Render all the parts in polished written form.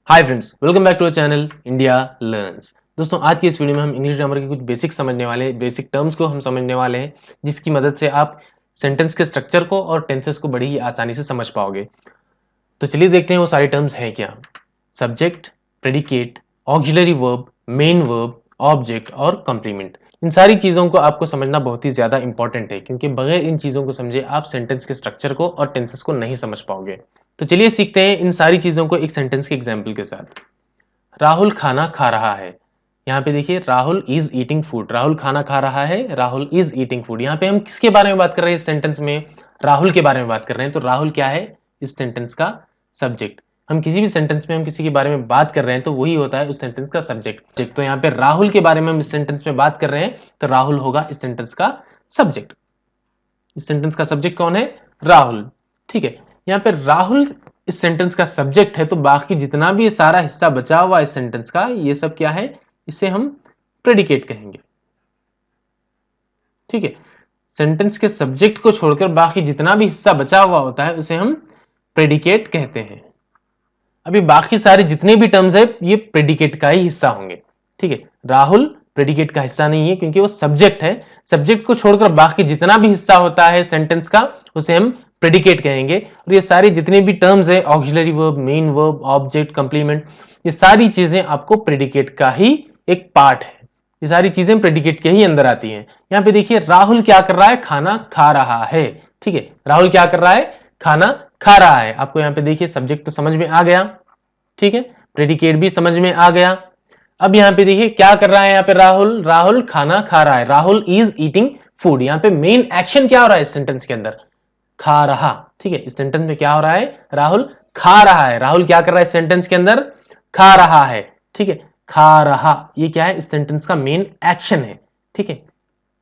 Hi friends, welcome back to our channel India Learns. दोस्तों, आज की इस वीडियो में हम इंग्लिश ग्रामर के कुछ बेसिक समझने वाले हैं, बेसिक टर्म्स को हम समझने वाले हैं, जिसकी मदद से आप सेंटेंस के स्ट्रक्चर को और टेंसेस को बड़ी ही आसानी से समझ पाओगे। तो चलिए देखते हैं वो सारे टर्म्स हैं क्या। Subject, predicate, auxiliary verb, main verb, object और कॉम्प्लीमेंट। इन सारी चीजों को आपको समझना बहुत ही ज्यादा इंपॉर्टेंट है, क्योंकि बगैर इन चीजों को समझे आप सेंटेंस के स्ट्रक्चर को और टेंसेस को नहीं समझ पाओगे। तो चलिए सीखते हैं इन सारी चीजों को एक सेंटेंस के एग्जाम्पल के साथ। राहुल खाना खा रहा है। यहाँ पे देखिए, Rahul is eating food. Rahul खाना खा रहा है, राहुल इज ईटिंग फूड। यहाँ पे हम किसके बारे में बात कर रहे हैं इस सेंटेंस में? राहुल के बारे में बात कर रहे हैं। तो राहुल क्या है इस सेंटेंस का? सब्जेक्ट। हम किसी भी सेंटेंस में हम किसी के बारे में बात कर रहे हैं तो वही होता है उस सेंटेंस का सब्जेक्ट। तो यहाँ पे राहुल के बारे में हम इस सेंटेंस में बात कर रहे हैं तो राहुल होगा इस सेंटेंस का सब्जेक्ट। इस सेंटेंस का सब्जेक्ट कौन है? राहुल। ठीक है, यहाँ पे राहुल इस सेंटेंस का सब्जेक्ट है, तो बाकी जितना भी सारा हिस्सा बचा हुआ इस सेंटेंस का, ये सब क्या है? इसे हम प्रेडिकेट कहेंगे। ठीक है, सेंटेंस के सब्जेक्ट को छोड़कर बाकी जितना भी हिस्सा बचा हुआ होता है उसे हम प्रेडिकेट कहते हैं। अभी बाकी सारे जितने भी टर्म्स है ये प्रेडिकेट का ही हिस्सा होंगे। ठीक है, राहुल प्रेडिकेट का हिस्सा नहीं है क्योंकि वो सब्जेक्ट है। सब्जेक्ट को छोड़कर बाकी जितना भी हिस्सा होता है सेंटेंस का उसे हम प्रेडिकेट कहेंगे। और ये सारी जितने भी टर्म्स है, auxiliary verb, main verb, object, complement, ये सारी चीजें आपको प्रेडिकेट का ही एक पार्ट है। ये सारी चीजें प्रेडिकेट के ही अंदर आती हैं। यहाँ पे देखिए, राहुल क्या कर रहा है? खाना खा रहा है। ठीक है, राहुल क्या कर रहा है? खाना खा रहा है। आपको यहाँ पे देखिए सब्जेक्ट तो समझ में आ गया। ठीक है, प्रेडिकेट भी समझ में आ गया। अब यहाँ पे देखिए क्या कर रहा है? यहाँ पे राहुल, राहुल खाना खा रहा है। Rahul is eating food. यहाँ पे मेन एक्शन क्या हो रहा है इस सेंटेंस के अंदर? खा रहा। ठीक है, इस सेंटेंस में क्या हो रहा है? राहुल खा रहा है। राहुल क्या कर रहा है इस सेंटेंस के अंदर? खा रहा है। ठीक है, खा रहा, ये क्या है? इस सेंटेंस का मेन एक्शन है। ठीक है,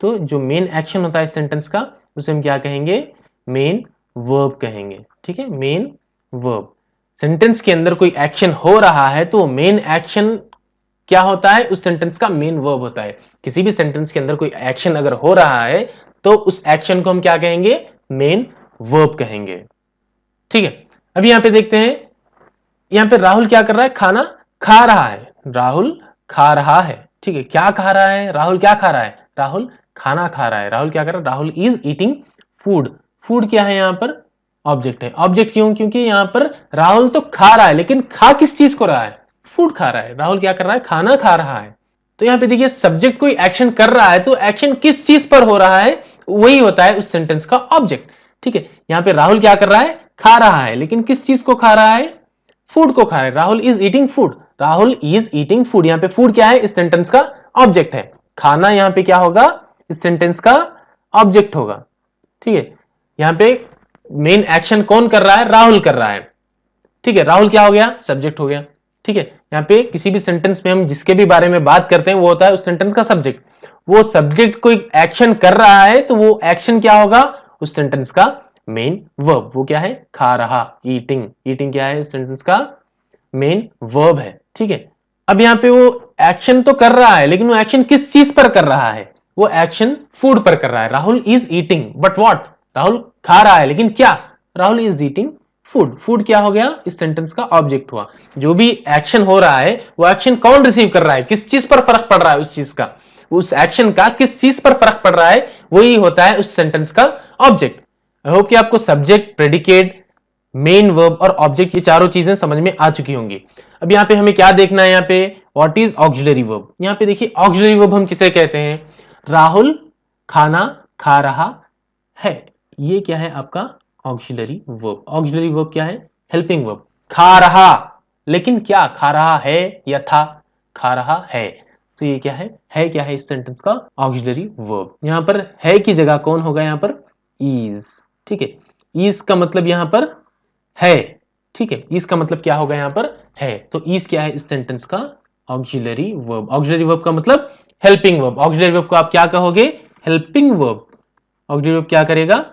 तो जो मेन एक्शन होता है इस सेंटेंस का उसे हम क्या कहेंगे? मेन वर्ब कहेंगे। ठीक है, मेन वर्ब। सेंटेंस के अंदर कोई एक्शन हो रहा है तो मेन एक्शन क्या होता है? उस सेंटेंस का मेन वर्ब होता है। किसी भी सेंटेंस के अंदर कोई एक्शन अगर हो रहा है तो उस एक्शन को हम क्या कहेंगे? मेन वर्ब कहेंगे। ठीक है, अभी यहां पे देखते हैं, यहां पे राहुल क्या कर रहा है? खाना खा रहा है। राहुल खा रहा है। ठीक है, क्या खा रहा है? राहुल क्या खा रहा है? राहुल खाना खा रहा है। राहुल क्या कर रहा है? Rahul is eating food. Food क्या है यहां पर? ऑब्जेक्ट है। ऑब्जेक्ट क्यों? क्योंकि यहां पर राहुल तो खा रहा है, लेकिन खा किस चीज को रहा है? फूड खा रहा है। राहुल क्या कर रहा है? खाना खा रहा है। तो यहां पे देखिए, सब्जेक्ट कोई एक्शन कर रहा है तो एक्शन किस चीज पर हो रहा है? वही होता है उस सेंटेंस का ऑब्जेक्ट। ठीक है, यहां पे राहुल क्या कर रहा है? खा रहा है, लेकिन किस चीज को खा रहा है? फूड को खा रहा है। Rahul is eating food. Rahul is eating food. यहां पे फूड क्या है? इस सेंटेंस का ऑब्जेक्ट है। खाना यहां पे क्या होगा? इस सेंटेंस का ऑब्जेक्ट होगा। ठीक है, यहां पे मेन एक्शन कौन कर रहा है? राहुल कर रहा है। ठीक है, राहुल क्या हो गया? सब्जेक्ट हो गया। ठीक है, यहाँ पे किसी भी सेंटेंस में हम जिसके भी बारे में बात करते हैं वो होता है उस सेंटेंस का सब्जेक्ट। वो सब्जेक्ट कोई एक्शन कर रहा है तो वो एक्शन क्या होगा? उस सेंटेंस का मेन वर्ब। वो क्या है? खा रहा, ईटिंग। ईटिंग क्या है? उस सेंटेंस का मेन वर्ब है। ठीक है, अब यहाँ पे वो एक्शन तो कर रहा है, लेकिन वो एक्शन किस चीज पर कर रहा है? वो एक्शन फूड पर कर रहा है। Rahul is eating, but what? Rahul खा रहा है, लेकिन क्या? Rahul is eating food. Food क्या हो गया? इस सेंटेंस का ऑब्जेक्ट हुआ। जो भी एक्शन हो रहा है वो एक्शन कौन रिसीव कर रहा है? किस चीज पर फर्क पड़ रहा है? उस चीज का, उस एक्शन का किस चीज पर फर्क पड़ रहा है? वही होता है उस सेंटेंस का ऑब्जेक्ट। आई होप कि आपको सब्जेक्ट, प्रेडिकेट, मेन वर्ब और ऑब्जेक्ट, ये चारों चीजें समझ में आ चुकी होंगी। अब यहाँ पे हमें क्या देखना है? यहाँ पे व्हाट इज ऑक्सिलरी वर्ब। यहाँ पे देखिए, ऑक्सिलरी वर्ब हम किसे कहते हैं? राहुल खाना खा रहा है, ये क्या है आपका? Auxiliary verb. ऑक्सिलरी वर्ब क्या है? Helping verb. खा रहा, लेकिन क्या खा रहा है या था? खा रहा है। तो ये क्या है क्या है इस सेंटेंस का? Auxiliary verb. यहां पर है की जगह कौन होगा? यहां पर इज। ठीक है, इज का मतलब यहां पर है। ठीक है, इज का मतलब क्या होगा? यहां पर है। तो इज क्या है इस सेंटेंस का? Auxiliary verb. ऑक्सिलरी वर्ब का मतलब हेल्पिंग वर्ब। ऑक्सिलरी वर्ब को आप क्या कहोगे? Helping verb. ऑक्सिलरी वर्ब क्या करेगा?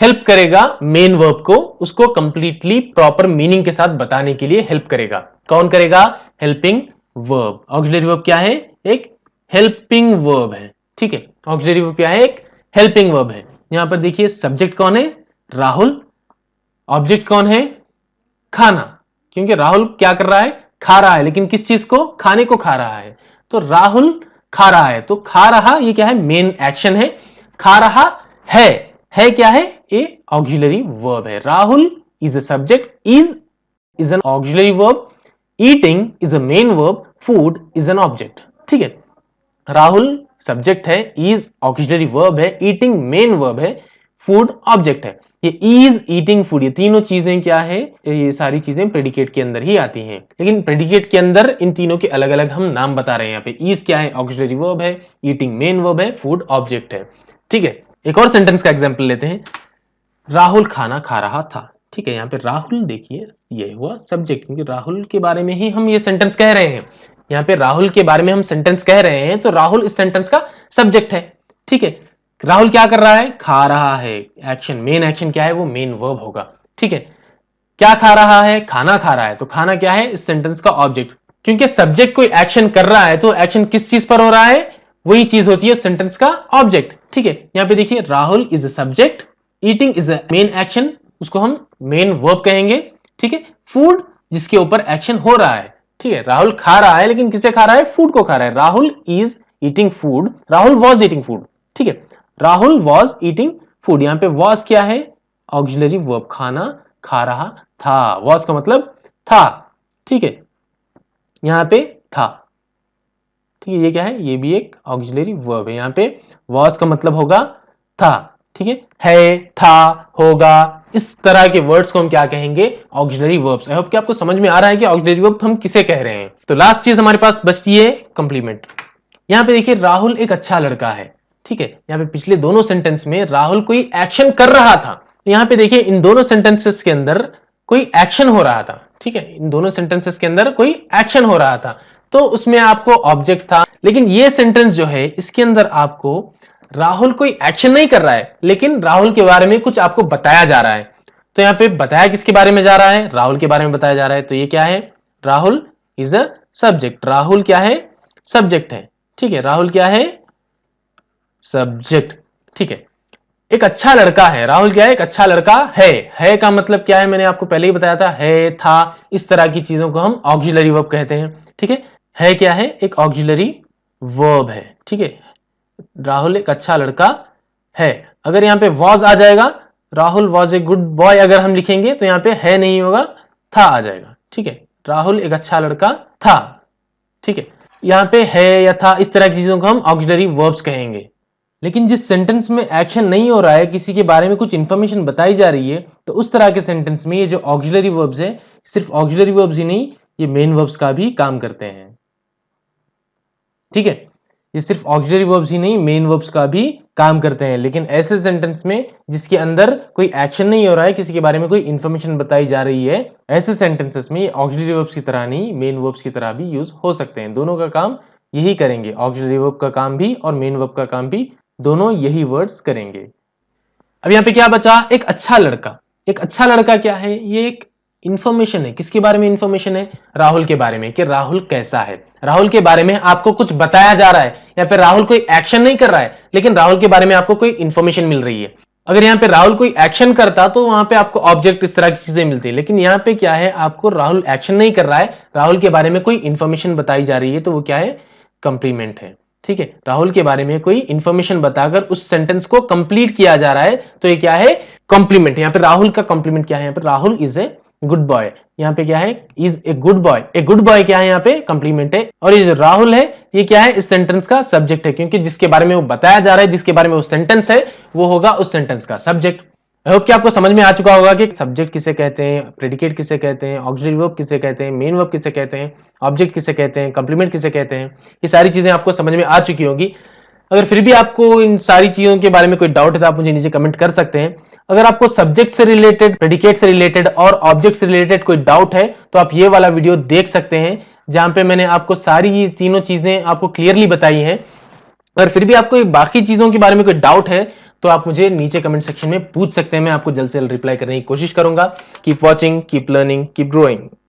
हेल्प करेगा मेन वर्ब को, उसको कंप्लीटली प्रॉपर मीनिंग के साथ बताने के लिए हेल्प करेगा। कौन करेगा? Helping verb. ऑक्सिलरी वर्ब क्या है? एक हेल्पिंग वर्ब है। ठीक है, ऑक्सिलरी वर्ब क्या है? एक हेल्पिंग वर्ब है। यहां पर देखिए, सब्जेक्ट कौन है? राहुल। ऑब्जेक्ट कौन है? खाना, क्योंकि राहुल क्या कर रहा है? खा रहा है, लेकिन किस चीज को? खाने को खा रहा है। तो राहुल खा रहा है, तो खा रहा ये क्या है? मेन एक्शन है। खा रहा है क्या है? ए ऑक्सिलरी वर्ब है। Rahul is a subject, is an auxiliary verb, eating is a main verb, food is an object. ठीक है, राहुल सब्जेक्ट है, इज ऑक्सिलरी वर्ब है, ईटिंग मेन वर्ब है, फूड ऑब्जेक्ट है। ये इज, ईटिंग, फूड, ये तीनों चीजें क्या है? ये सारी चीजें प्रेडिकेट के अंदर ही आती हैं, लेकिन प्रेडिकेट के अंदर इन तीनों के अलग अलग हम नाम बता रहे हैं। यहाँ पे इज क्या है? ऑक्सिलरी वर्ब है, ईटिंग मेन वर्ब है, फूड ऑब्जेक्ट है। ठीक है, एक और सेंटेंस का एग्जाम्पल लेते हैं। राहुल खाना खा रहा था। ठीक है, यहाँ पे राहुल देखिए ये हुआ सब्जेक्ट, क्योंकि राहुल के बारे में ही हम ये सेंटेंस कह रहे हैं। यहाँ पे राहुल के बारे में हम सेंटेंस कह रहे हैं, तो राहुल इस सेंटेंस का सब्जेक्ट है। ठीक है, राहुल क्या कर रहा है? खा रहा है। एक्शन, मेन एक्शन क्या है? वो मेन वर्ब होगा। ठीक है, क्या खा रहा है? खाना खा रहा है। तो खाना क्या है? इस सेंटेंस का ऑब्जेक्ट। क्योंकि सब्जेक्ट कोई एक्शन कर रहा है, तो एक्शन किस चीज पर हो रहा है? वही चीज होती है उस सेंटेंस का ऑब्जेक्ट। ठीक है, यहाँ पे देखिए Rahul is a subject, eating is a main action, उसको हम मेन वर्ब कहेंगे। ठीक है, फूड जिसके ऊपर एक्शन हो रहा है। ठीक है, राहुल खा रहा है, लेकिन किसे खा रहा है? फूड को खा रहा है। Rahul is eating food, Rahul was eating food. ठीक है, राहुल वॉज ईटिंग फूड। यहाँ पे वॉज क्या है? ऑक्सिलरी वर्ब, खाना खा रहा था। वॉज का मतलब था। ठीक है, यहां पे था। ठीक है, ये क्या है? ये भी एक ऑक्सिलरी वर्ब है। यहां पे वॉज का मतलब होगा था। ठीक है, था, होगा, इस तरह के वर्ड्स को हम क्या कहेंगे? Auxiliary verbs. आई होप कि आपको समझ में आ रहा है कि ऑक्सिलरी वर्ब हम किसे कह रहे हैं। तो लास्ट चीज हमारे पास बचती है कंप्लीमेंट। यहां पे देखिए राहुल एक अच्छा लड़का है। ठीक है, यहां पे पिछले दोनों सेंटेंस में राहुल कोई एक्शन कर रहा था। यहां पे देखिए इन दोनों सेंटेंसेस के अंदर कोई एक्शन हो रहा था। ठीक है, इन दोनों सेंटेंसेस के अंदर कोई एक्शन हो रहा था, तो उसमें आपको ऑब्जेक्ट था। लेकिन ये सेंटेंस जो है, इसके अंदर आपको राहुल कोई एक्शन नहीं कर रहा है, लेकिन राहुल के बारे में कुछ आपको बताया जा रहा है। तो यहां पे बताया किसके बारे में जा रहा है? राहुल के बारे में बताया जा रहा है। तो ये क्या है? Rahul is a subject. Rahul क्या है? सब्जेक्ट है। ठीक है, राहुल क्या है? सब्जेक्ट। ठीक है, एक अच्छा लड़का है। राहुल क्या है? एक अच्छा लड़का है का मतलब क्या है? मैंने आपको पहले ही बताया था, है, था, इस तरह की चीजों को हम ऑक्सिलरी वर्ब कहते हैं। ठीक है क्या है? एक ऑक्सिलरी वर्ब है। ठीक है, राहुल एक अच्छा लड़का है। अगर यहां पे वॉज आ जाएगा, Rahul was a good boy, अगर हम लिखेंगे तो यहां पे है नहीं होगा, था आ जाएगा। ठीक है, राहुल एक अच्छा लड़का था। ठीक है, यहां पे है या था, इस तरह की चीजों को हम ऑक्सिलरी वर्ब्स कहेंगे। लेकिन जिस सेंटेंस में एक्शन नहीं हो रहा है, किसी के बारे में कुछ इंफॉर्मेशन बताई जा रही है, तो उस तरह के सेंटेंस में ये जो ऑक्सिलरी वर्ब्स है, सिर्फ ऑक्सिलरी वर्ब्स ही नहीं, ये मेन वर्ब्स का भी काम करते हैं। ठीक है, ये सिर्फ ऑक्सिलरी वर्ब्स ही नहीं, मेन वर्ब्स का भी काम करते हैं। लेकिन ऐसे सेंटेंस में जिसके अंदर कोई एक्शन नहीं हो रहा है, किसी के बारे में कोई इंफॉर्मेशन बताई जा रही है, ऐसे सेंटेंसेस में ऑक्सिलरी वर्ब्स की तरह नहीं, मेन वर्ब्स की तरह भी यूज हो सकते हैं। दोनों का काम यही करेंगे, ऑक्सिलरी वर्ब का काम भी और मेन वर्ब का काम भी, दोनों यही वर्ड्स करेंगे। अब यहां पे क्या बचा? एक अच्छा लड़का। एक अच्छा लड़का क्या है? ये एक इंफॉर्मेशन है। किसके बारे में इंफॉर्मेशन है? राहुल के बारे में, कि राहुल कैसा है। राहुल के बारे में आपको कुछ बताया जा रहा है। यहाँ पे राहुल कोई एक्शन नहीं कर रहा है, लेकिन राहुल के बारे में आपको कोई इंफॉर्मेशन मिल रही है। अगर यहाँ पे राहुल कोई एक्शन करता तो वहां पे आपको ऑब्जेक्ट, इस तरह की चीजें मिलती है। लेकिन यहाँ पे क्या है? आपको राहुल एक्शन नहीं कर रहा है, राहुल के बारे में कोई इंफॉर्मेशन बताई जा रही है, तो वो क्या है? कंप्लीमेंट है। ठीक है, राहुल के बारे में कोई इंफॉर्मेशन बताकर उस सेंटेंस को कंप्लीट किया जा रहा है, तो ये क्या है? कॉम्प्लीमेंट। यहाँ पे राहुल का कॉम्प्लीमेंट क्या है? यहाँ पे Rahul is a good boy. यहाँ पे क्या है? Is a good boy. A good boy क्या है? यहाँ पे कॉम्प्लीमेंट है। और ये जो राहुल है, ये क्या है? इस सेंटेंस का सब्जेक्ट है, क्योंकि जिसके बारे में वो बताया जा रहा है, जिसके बारे में वो सेंटेंस है, वो होगा उस सेंटेंस का सब्जेक्ट। आई होप कि आपको समझ में आ चुका होगा कि सब्जेक्ट किसे कहते हैं, प्रेडिकेट किसे कहते हैं, ऑक्सिलरी वर्ब किसे कहते हैं, मेन वर्ब किसे कहते हैं, ऑब्जेक्ट किसे कहते हैं, कंप्लीमेंट किसे कहते हैं। ये सारी चीजें आपको समझ में आ चुकी होगी। अगर फिर भी आपको इन सारी चीजों के बारे में कोई डाउट है, तो आप मुझे नीचे कमेंट कर सकते हैं। अगर आपको सब्जेक्ट से रिलेटेड, प्रेडिकेट से रिलेटेड और ऑब्जेक्ट से रिलेटेड कोई डाउट है, तो आप ये वाला वीडियो देख सकते हैं, जहां पे मैंने आपको सारी ये तीनों चीजें आपको क्लियरली बताई हैं। अगर फिर भी आपको बाकी चीजों के बारे में कोई डाउट है, तो आप मुझे नीचे कमेंट सेक्शन में पूछ सकते हैं। मैं आपको जल्द से जल्द रिप्लाई करने की कोशिश करूंगा। Keep watching, keep learning, keep growing.